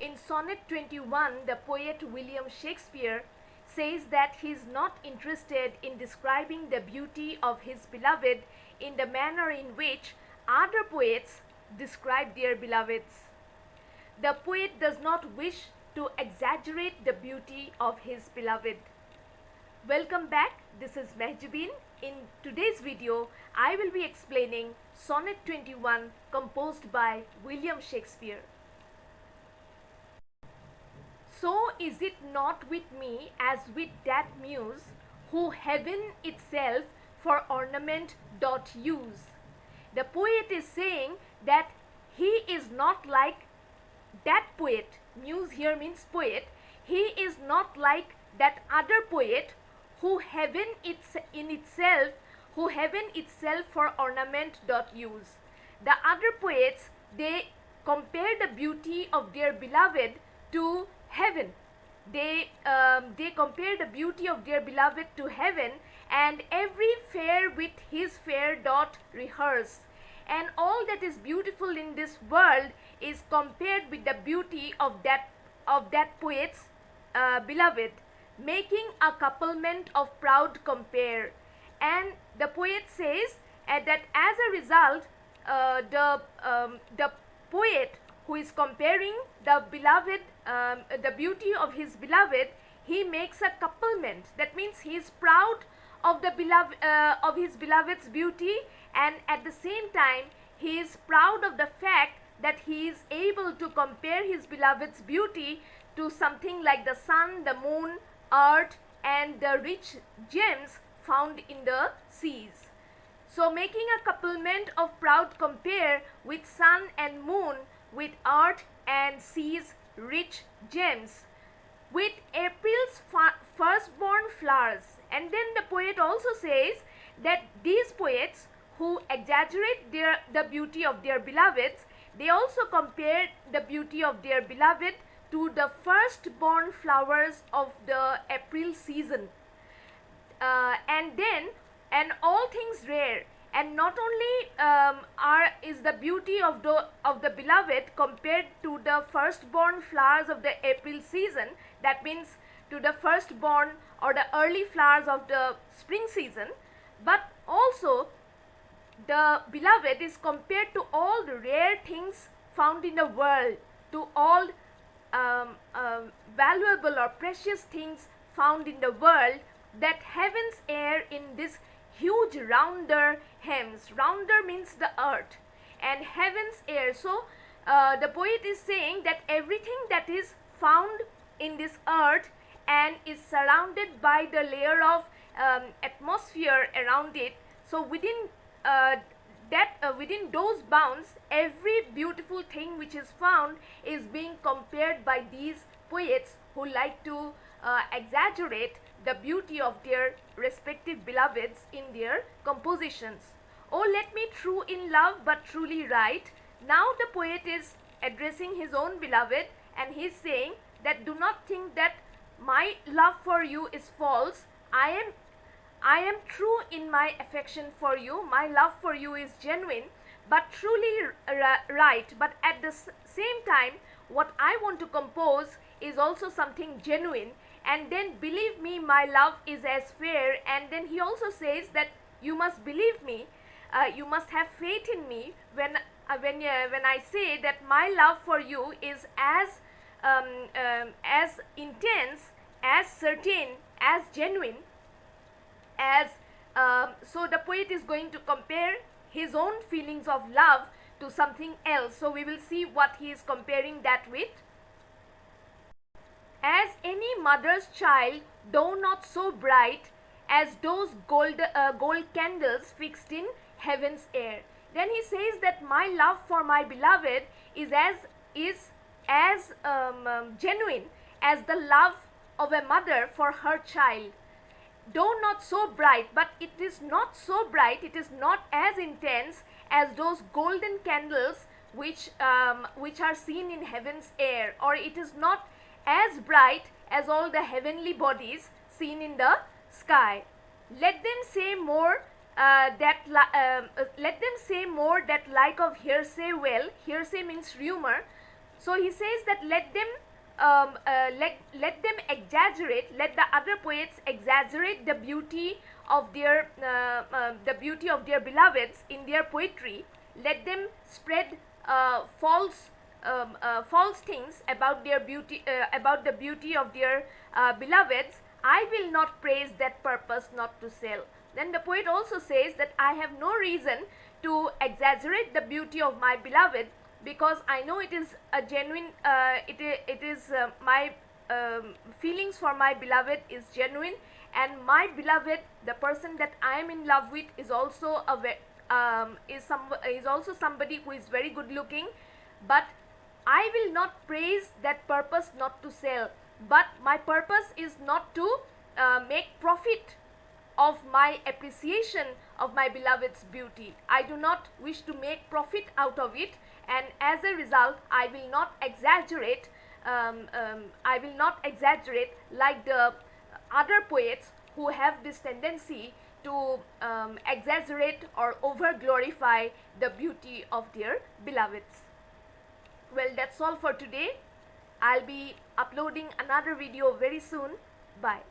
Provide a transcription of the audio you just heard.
In Sonnet 21, the poet William Shakespeare says that he is not interested in describing the beauty of his beloved in the manner in which other poets describe their beloveds. The poet does not wish to exaggerate the beauty of his beloved. Welcome back, this is Mehjabin. In today's video, I will be explaining Sonnet 21 composed by William Shakespeare. So is it not with me as with that muse, who heaven itself for ornament doth use. The poet is saying that he is not like that poet. Muse here means poet. He is not like that other poet who heaven itself for ornament doth use. The other poets, they compare the beauty of their beloved to heaven. They compare the beauty of their beloved to heaven, and every fair with his fair doth rehearse. And all that is beautiful in this world is compared with the beauty of that poet's beloved, making a couplement of proud compare. And the poet says that as a result, the poet who is comparing the beloved, the beauty of his beloved, he makes a couplement. That means he is proud of the of his beloved's beauty, and at the same time he is proud of the fact that he is able to compare his beloved's beauty to something like the sun, the moon, earth, and the rich gems found in the seas. So making a couplement of proud compare with sun and moon, with earth and seas rich gems, with April's firstborn flowers. And then the poet also says that these poets who exaggerate the beauty of their beloveds, they also compare the beauty of their beloved to the firstborn flowers of the April season. And all things rare, and not only is the beauty of the beloved compared to the firstborn flowers of the April season, that means to the firstborn or the early flowers of the spring season, but also the beloved is compared to all the rare things found in the world, to all valuable or precious things found in the world, that heaven's air in this huge rounder hems. Rounder means the earth, and heaven's air. So the poet is saying that everything that is found in this earth and is surrounded by the layer of atmosphere around it, so within within those bounds, every beautiful thing which is found is being compared by these poets who like to exaggerate the beauty of their respective beloveds in their compositions. Oh, let me true in love but truly right. Now the poet is addressing his own beloved, and he is saying that do not think that my love for you is false. I am true in my affection for you. My love for you is genuine, but truly right. But at the same time, what I want to compose is also something genuine. And then believe me, my love is as fair. And then he also says that you must believe me. You must have faith in me when I say that my love for you is as intense, as certain, as genuine as. So the poet is going to compare his own feelings of love to something else. So we will see what he is comparing that with. As any mother's child, though not so bright as those gold candles fixed in heaven's air. Then he says that my love for my beloved is as genuine as the love of a mother for her child. Though not so bright, but it is not so bright, it is not as intense as those golden candles which are seen in heaven's air, or it is not as bright as all the heavenly bodies seen in the sky. Let them say more let them say more that like of hearsay well. Hearsay means rumor. So he says that let them exaggerate, let the other poets exaggerate the beauty of their beloveds in their poetry. Let them spread false things about their beauty, about the beauty of their beloveds. I will not praise that purpose not to sell. Then the poet also says that I have no reason to exaggerate the beauty of my beloved, because I know it is a genuine, it is my feelings for my beloved is genuine, and my beloved, the person that I am in love with, is also is also somebody who is very good looking. But I will not praise that purpose not to sell, but my purpose is not to make profit of my appreciation of my beloved's beauty. I do not wish to make profit out of it, and as a result I will not exaggerate, like the other poets who have this tendency to exaggerate or over glorify the beauty of their beloveds. Well, that's all for today. I'll be uploading another video very soon. Bye.